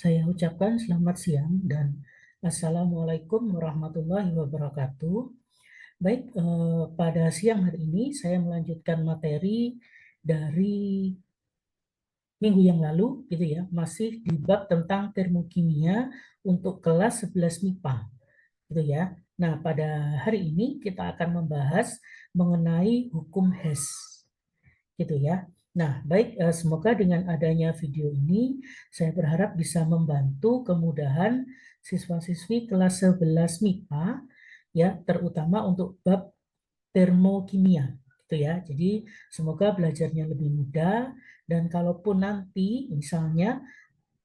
Saya ucapkan selamat siang dan Assalamualaikum warahmatullahi wabarakatuh. Baik, pada siang hari ini saya melanjutkan materi dari minggu yang lalu, gitu ya, masih di bab tentang termokimia untuk kelas 11 MIPA, gitu ya. Nah, pada hari ini kita akan membahas mengenai hukum Hess, gitu ya. Nah, baik, semoga dengan adanya video ini saya berharap bisa membantu kemudahan siswa-siswi kelas 11 MIPA ya, terutama untuk bab termokimia gitu ya. Jadi semoga belajarnya lebih mudah dan kalaupun nanti misalnya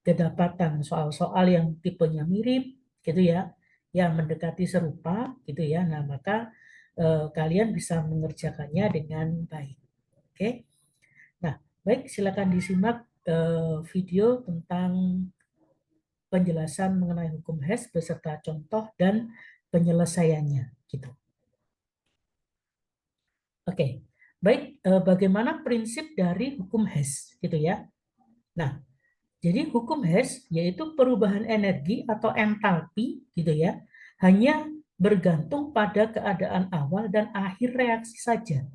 kedapatan soal-soal yang tipenya mirip gitu ya, yang mendekati serupa gitu ya. Nah, maka kalian bisa mengerjakannya dengan baik. Oke. Nah, baik, silakan disimak video tentang penjelasan mengenai hukum Hess beserta contoh dan penyelesaiannya gitu. Oke. Baik, bagaimana prinsip dari hukum Hess gitu ya. Nah, jadi hukum Hess yaitu perubahan energi atau entalpi gitu ya, hanya bergantung pada keadaan awal dan akhir reaksi saja.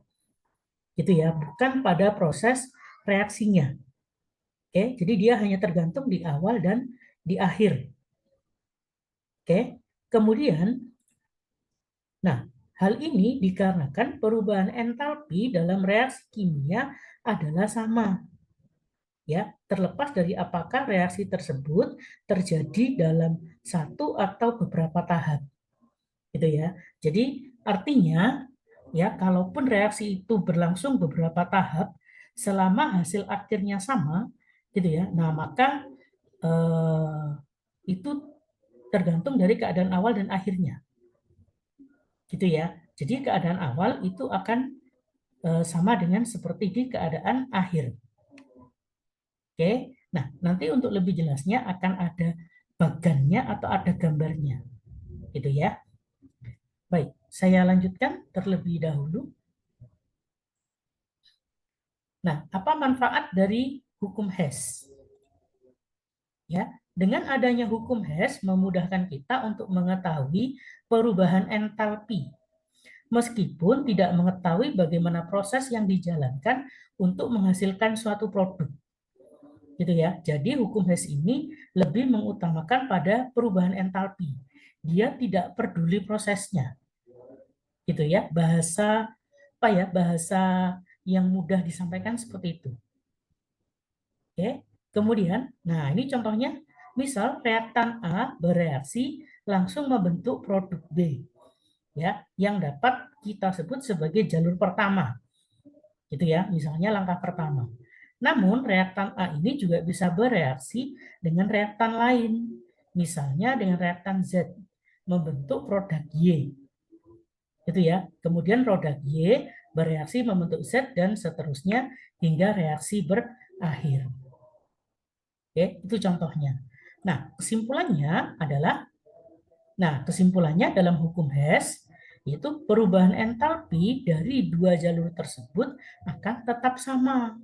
Gitu ya, bukan pada proses reaksinya. Oke, jadi dia hanya tergantung di awal dan di akhir. Oke, kemudian, nah, hal ini dikarenakan perubahan entalpi dalam reaksi kimia adalah sama, ya, terlepas dari apakah reaksi tersebut terjadi dalam satu atau beberapa tahap, gitu ya. Jadi artinya, ya, kalaupun reaksi itu berlangsung beberapa tahap, selama hasil akhirnya sama, gitu ya, nah maka eh, itu tergantung dari keadaan awal dan akhirnya, gitu ya. Jadi keadaan awal itu akan sama dengan seperti di keadaan akhir. Oke, nah nanti untuk lebih jelasnya akan ada bagannya atau ada gambarnya, gitu ya. Baik, saya lanjutkan terlebih dahulu. Nah, apa manfaat dari hukum Hess? Ya, dengan adanya hukum Hess memudahkan kita untuk mengetahui perubahan entalpi, meskipun tidak mengetahui bagaimana proses yang dijalankan untuk menghasilkan suatu produk. Gitu ya. Jadi hukum Hess ini lebih mengutamakan pada perubahan entalpi. Dia tidak peduli prosesnya. Gitu ya. Bahasa apa ya? Bahasa yang mudah disampaikan seperti itu. Oke. Kemudian, nah ini contohnya, misal reaktan A bereaksi langsung membentuk produk B, ya, yang dapat kita sebut sebagai jalur pertama, gitu ya, misalnya langkah pertama. Namun reaktan A ini juga bisa bereaksi dengan reaktan lain, misalnya dengan reaktan Z, membentuk produk Y, gitu ya. Kemudian produk Y bereaksi membentuk Z dan seterusnya hingga reaksi berakhir. Oke, itu contohnya. Nah, kesimpulannya dalam hukum Hess yaitu perubahan entalpi dari dua jalur tersebut akan tetap sama.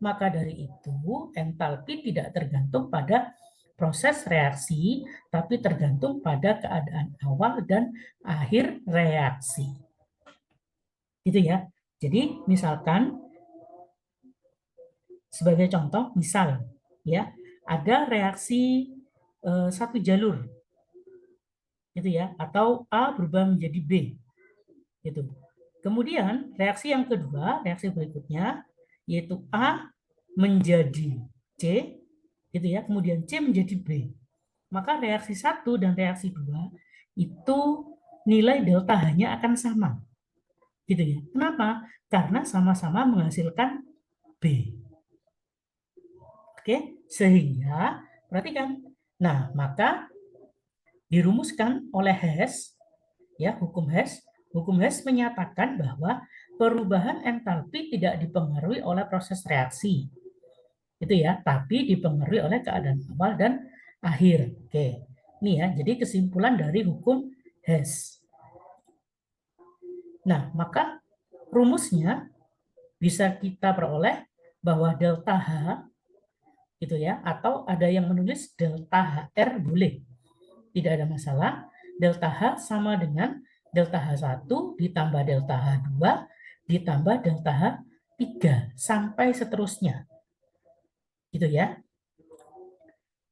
Maka dari itu, entalpi tidak tergantung pada proses reaksi, tapi tergantung pada keadaan awal dan akhir reaksi. Gitu ya. Jadi, misalkan sebagai contoh, misal ya, ada reaksi satu jalur gitu ya, atau A berubah menjadi B gitu. Kemudian reaksi yang kedua, reaksi berikutnya yaitu A menjadi C gitu ya, kemudian C menjadi B. Maka reaksi satu dan reaksi dua itu nilai delta H-nya akan sama. Gitu ya. Kenapa? Karena sama-sama menghasilkan B. Oke, sehingga perhatikan. Nah, maka dirumuskan oleh Hess, ya, hukum Hess menyatakan bahwa perubahan entalpi tidak dipengaruhi oleh proses reaksi, itu ya, tapi dipengaruhi oleh keadaan awal dan akhir. Oke, ini ya, jadi kesimpulan dari hukum Hess. Nah, maka rumusnya bisa kita peroleh bahwa delta H gitu ya. Atau ada yang menulis delta HR boleh, tidak ada masalah. Delta H sama dengan delta H1 ditambah delta H2 ditambah delta H3 sampai seterusnya. Gitu ya.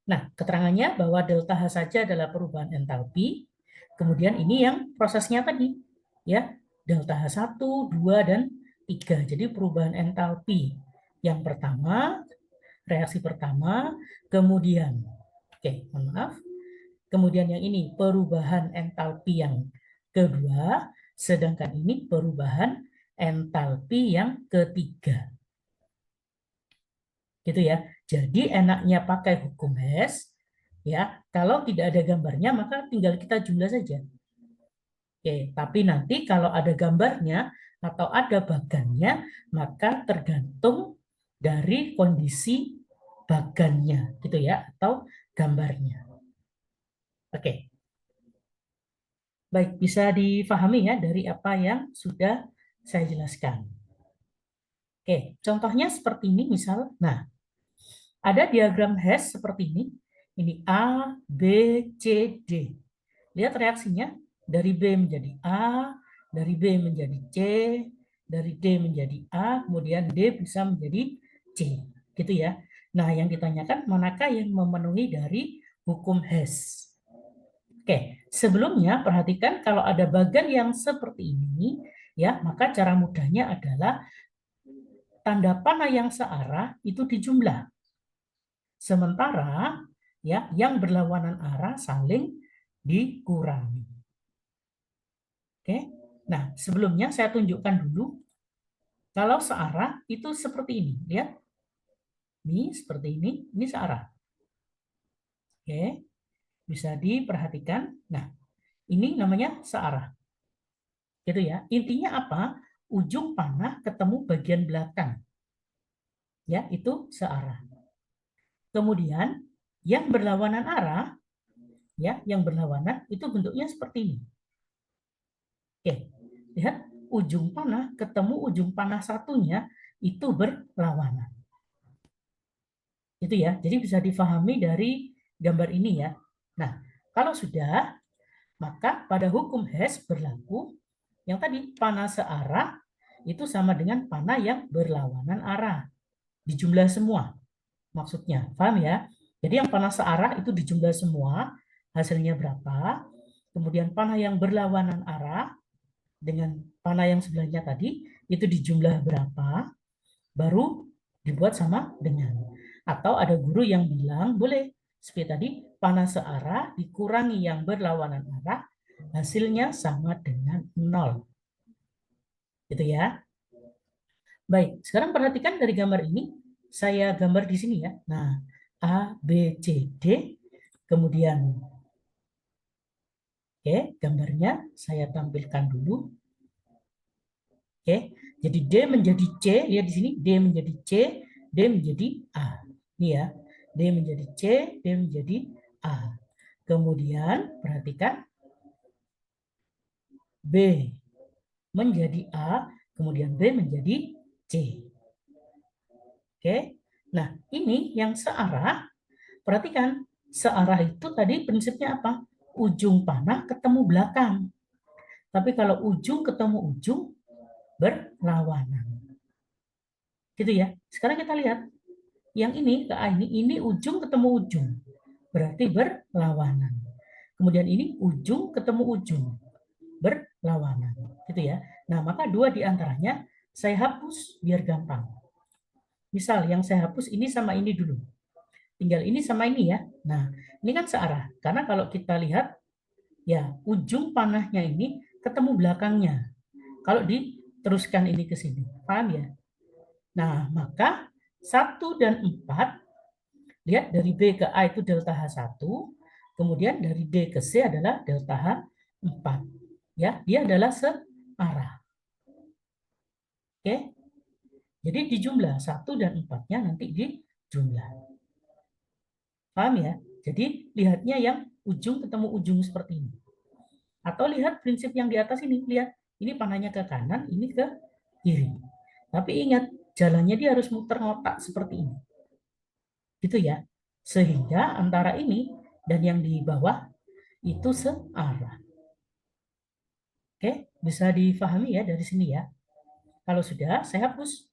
Nah, keterangannya bahwa delta H saja adalah perubahan entalpi. Kemudian ini yang prosesnya tadi, ya, delta H1, 2, dan 3. Jadi perubahan entalpi. Yang pertama, reaksi pertama, kemudian, oke, mohon maaf, kemudian yang ini perubahan entalpi yang kedua, sedangkan ini perubahan entalpi yang ketiga. Gitu ya. Jadi enaknya pakai hukum Hess, ya, kalau tidak ada gambarnya maka tinggal kita jumlah saja. Oke, tapi nanti kalau ada gambarnya atau ada bagannya, maka tergantung dari kondisi bagannya, gitu ya, atau gambarnya. Oke, baik, bisa difahami ya dari apa yang sudah saya jelaskan. Oke, contohnya seperti ini misal, nah, ada diagram Hess seperti ini. Ini A, B, C, D. Lihat reaksinya. Dari B menjadi A, dari B menjadi C, dari D menjadi A, kemudian D bisa menjadi C. Gitu ya. Nah, yang ditanyakan manakah yang memenuhi dari hukum Hess. Oke, sebelumnya perhatikan kalau ada bagan yang seperti ini, ya, maka cara mudahnya adalah tanda panah yang searah itu dijumlah. Sementara ya yang berlawanan arah saling dikurangi. Oke. Nah, sebelumnya saya tunjukkan dulu kalau searah itu seperti ini, lihat. Ini seperti ini searah. Oke. Bisa diperhatikan. Nah, ini namanya searah. Gitu ya. Intinya apa? Ujung panah ketemu bagian belakang. Ya, itu searah. Kemudian yang berlawanan arah, ya, yang berlawanan itu bentuknya seperti ini. Oke, lihat ujung panah ketemu ujung panah satunya itu berlawanan. Itu ya, jadi bisa difahami dari gambar ini ya. Nah, kalau sudah, maka pada hukum Hess berlaku yang tadi panah searah itu sama dengan panah yang berlawanan arah. Dijumlah semua maksudnya, paham ya? Jadi yang panah searah itu dijumlah semua, hasilnya berapa? Kemudian panah yang berlawanan arah dengan panah yang sebelahnya tadi itu dijumlah berapa, baru dibuat sama dengan. Atau ada guru yang bilang boleh seperti tadi panah searah dikurangi yang berlawanan arah, hasilnya sama dengan 0. Gitu ya. Baik, sekarang perhatikan dari gambar ini, saya gambar di sini ya. Nah, A, B, C, D, kemudian oke, gambarnya saya tampilkan dulu. Oke, jadi D menjadi C, lihat di sini D menjadi C, D menjadi A. Ini ya, D menjadi C, D menjadi A. Kemudian perhatikan B menjadi A, kemudian B menjadi C. Oke, nah ini yang searah. Perhatikan, searah itu tadi prinsipnya apa? Ujung panah ketemu belakang. Tapi kalau ujung ketemu ujung, berlawanan. Gitu ya. Sekarang kita lihat. Yang ini ke A ini ujung ketemu ujung. Berarti berlawanan. Kemudian ini ujung ketemu ujung. Berlawanan. Gitu ya. Nah, maka dua di antaranya saya hapus biar gampang. Misal yang saya hapus ini sama ini dulu. Tinggal ini sama ini ya. Nah, ini kan searah. Karena kalau kita lihat, ya ujung panahnya ini ketemu belakangnya. Kalau diteruskan ini ke sini. Paham ya? Nah, maka 1 dan 4, lihat dari B ke A itu delta H1, kemudian dari D ke C adalah delta H4. Ya, dia adalah searah. Oke? Jadi dijumlah 1 dan 4-nya nanti dijumlah. Paham ya? Jadi lihatnya yang ujung ketemu ujung seperti ini. Atau lihat prinsip yang di atas ini, lihat. Ini panahnya ke kanan, ini ke kiri. Tapi ingat, jalannya dia harus muter ngotak seperti ini. Gitu ya. Sehingga antara ini dan yang di bawah itu searah. Oke, bisa difahami ya dari sini ya. Kalau sudah, saya hapus.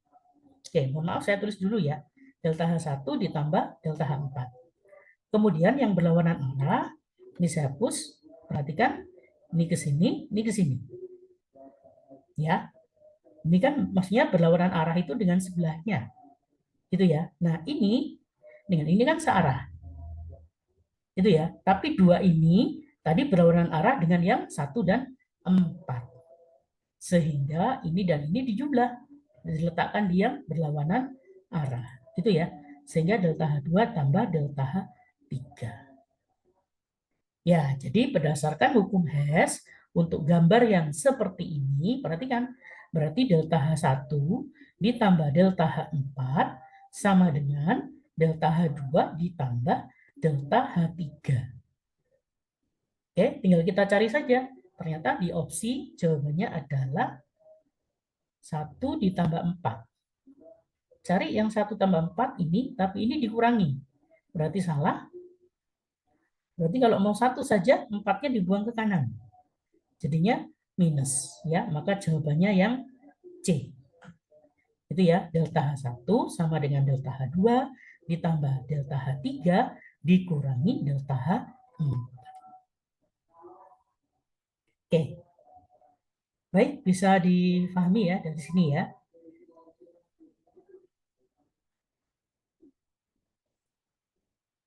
Oke, mohon maaf saya tulis dulu ya. Delta H1 ditambah delta H4. Kemudian yang berlawanan arah, ini saya hapus. Perhatikan, ini ke sini, ini ke sini. Ya, ini kan maksudnya berlawanan arah itu dengan sebelahnya. Gitu ya. Nah, ini dengan ini kan searah. Gitu ya. Tapi dua ini tadi berlawanan arah dengan yang 1 dan 4. Sehingga ini dan ini dijumlah. Diletakkan di yang berlawanan arah. Gitu ya. Sehingga delta H2 tambah delta H3. Ya, jadi berdasarkan hukum Hess, untuk gambar yang seperti ini, perhatikan, berarti delta H1 ditambah delta H4 sama dengan delta H2 ditambah delta H3. Oke, tinggal kita cari saja. Ternyata di opsi jawabannya adalah 1 ditambah 4. Cari yang 1 tambah 4 ini, tapi ini dikurangi. Berarti salah. Berarti kalau mau 1 saja, 4-nya dibuang ke kanan. Jadinya minus. Ya, maka jawabannya yang C. Itu ya, delta H1 sama dengan delta H2 ditambah delta H3 dikurangi delta H4. Oke. Baik, bisa difahami ya dari sini ya.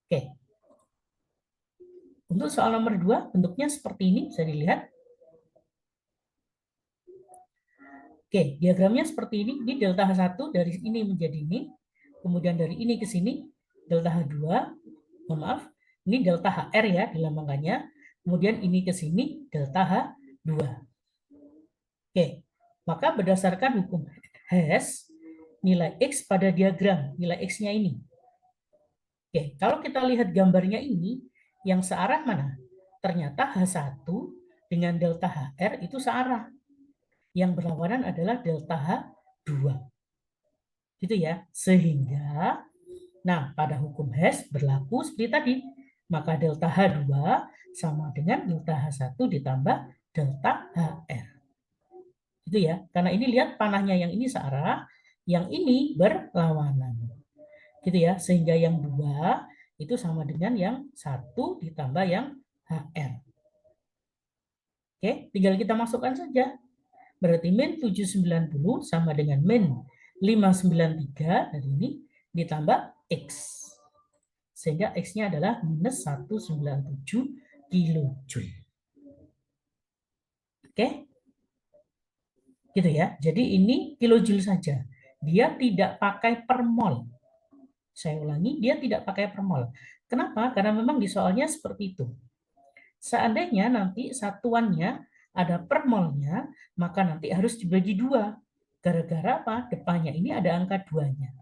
Oke. Untuk soal nomor 2, bentuknya seperti ini, bisa dilihat. Oke, diagramnya seperti ini. Ini delta H1 dari ini menjadi ini. Kemudian dari ini ke sini, delta H2. Mohon maaf, ini delta HR ya dilambangkannya. Kemudian ini ke sini, delta H2. Oke, maka berdasarkan hukum Hess, nilai X pada diagram, nilai X-nya ini. Oke, kalau kita lihat gambarnya ini, yang searah mana? Ternyata H1 dengan delta HR itu searah. Yang berlawanan adalah delta H2. Gitu ya. Sehingga, nah pada hukum Hess berlaku seperti tadi. Maka delta H2 sama dengan delta H1 ditambah delta HR. Gitu ya. Karena ini lihat panahnya yang ini searah, yang ini berlawanan. Gitu ya. Sehingga yang 2 itu sama dengan yang 1 ditambah yang HR. Oke, tinggal kita masukkan saja. Berarti min 790 sama dengan min 593 dari ini ditambah X. Sehingga X-nya adalah minus 197 kilojoule. Oke? Gitu ya. Jadi ini kilojoule saja. Dia tidak pakai per mol. Saya ulangi, dia tidak pakai per mol. Kenapa? Karena memang di soalnya seperti itu. Seandainya nanti satuannya ada per molnya, maka nanti harus dibagi 2. Gara-gara apa? Depannya ini ada angka 2-nya.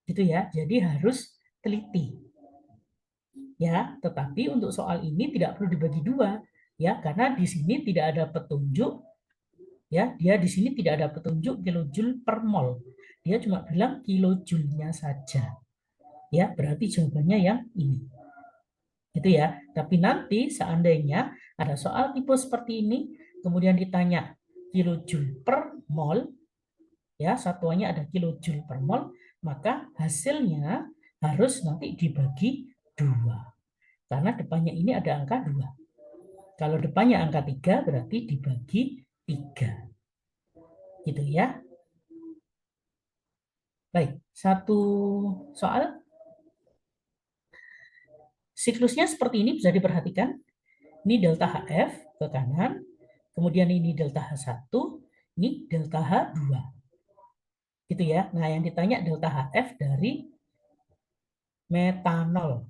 Gitu ya. Jadi harus teliti. Ya, tetapi untuk soal ini tidak perlu dibagi 2 ya, karena di sini tidak ada petunjuk ya, dia di sini tidak ada petunjuk kilojoule per mol. Dia cuma bilang kilojoule-nya saja. Ya, berarti jawabannya yang ini. Gitu ya. Tapi nanti seandainya ada soal tipe seperti ini, kemudian ditanya kilojoule per mol, ya satuannya ada kilojoule per mol, maka hasilnya harus nanti dibagi 2. Karena depannya ini ada angka 2. Kalau depannya angka 3 berarti dibagi 3. Gitu ya. Baik, satu soal. Siklusnya seperti ini bisa diperhatikan. Ini delta HF ke kanan, kemudian ini delta H1, ini delta H2. Gitu ya. Nah, yang ditanya delta HF dari metanol.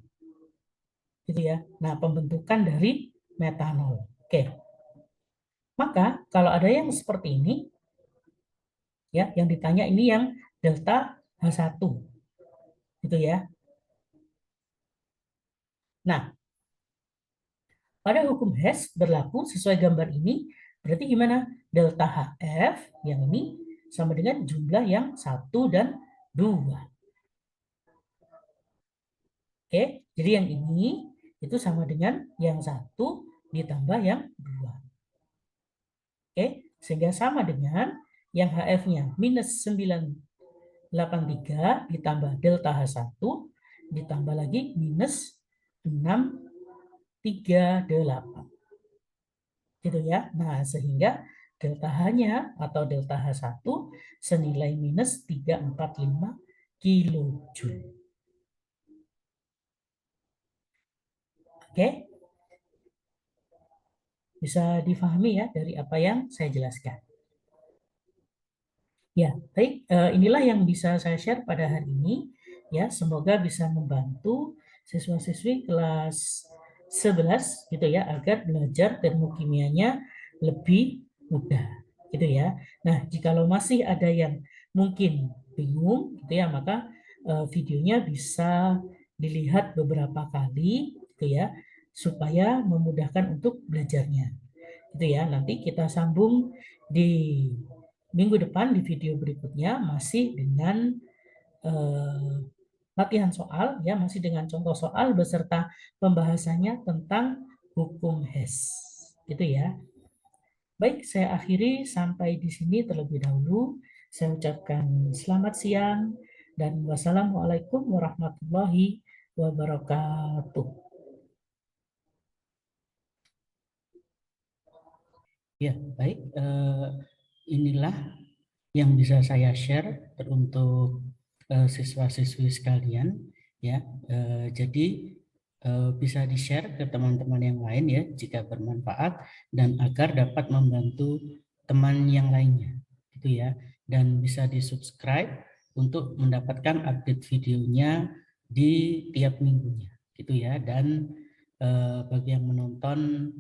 Gitu ya. Nah, pembentukan dari metanol. Oke. Maka kalau ada yang seperti ini, ya, yang ditanya ini yang delta H1. Gitu ya. Nah, pada hukum Hess berlaku sesuai gambar ini, berarti gimana? Delta HF yang ini sama dengan jumlah yang 1 dan 2. Oke, jadi yang ini itu sama dengan yang 1 ditambah yang 2. Oke, sehingga sama dengan yang HF-nya minus 983 ditambah delta H1 ditambah lagi minus 638. Gitu ya. Nah, sehingga delta H-nya atau delta H1 senilai minus 345 kilojoule. Oke, bisa difahami ya dari apa yang saya jelaskan. Ya, baik. Inilah yang bisa saya share pada hari ini. Ya, semoga bisa membantu siswa-siswi kelas 11 gitu ya agar belajar termokimianya lebih mudah gitu ya. Nah, jikalau masih ada yang mungkin bingung gitu ya, maka videonya bisa dilihat beberapa kali gitu ya supaya memudahkan untuk belajarnya. Gitu ya. Nanti kita sambung di minggu depan di video berikutnya masih dengan latihan soal ya, masih dengan contoh soal beserta pembahasannya tentang hukum Hess. Gitu ya. Baik, saya akhiri sampai di sini terlebih dahulu. Saya ucapkan selamat siang dan wassalamualaikum warahmatullahi wabarakatuh. Ya, baik. Inilah yang bisa saya share untuk siswa-siswi sekalian. Ya, jadi bisa di-share ke teman-teman yang lain ya jika bermanfaat dan agar dapat membantu teman yang lainnya, gitu ya. Dan bisa di-subscribe untuk mendapatkan update videonya di tiap minggunya, gitu ya. Dan bagi yang menonton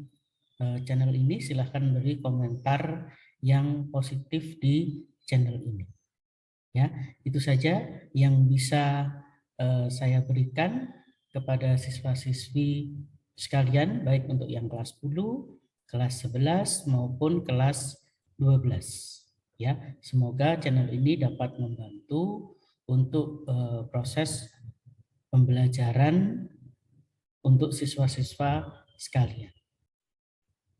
channel ini silahkan beri komentar yang positif di channel ini. Ya, itu saja yang bisa saya berikan kepada siswa-siswi sekalian, baik untuk yang kelas 10, kelas 11 maupun kelas 12. Ya, semoga channel ini dapat membantu untuk proses pembelajaran untuk siswa-siswa sekalian.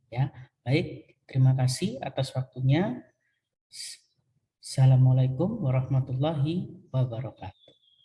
Ya, baik. Terima kasih atas waktunya. Assalamualaikum warahmatullahi wabarakatuh.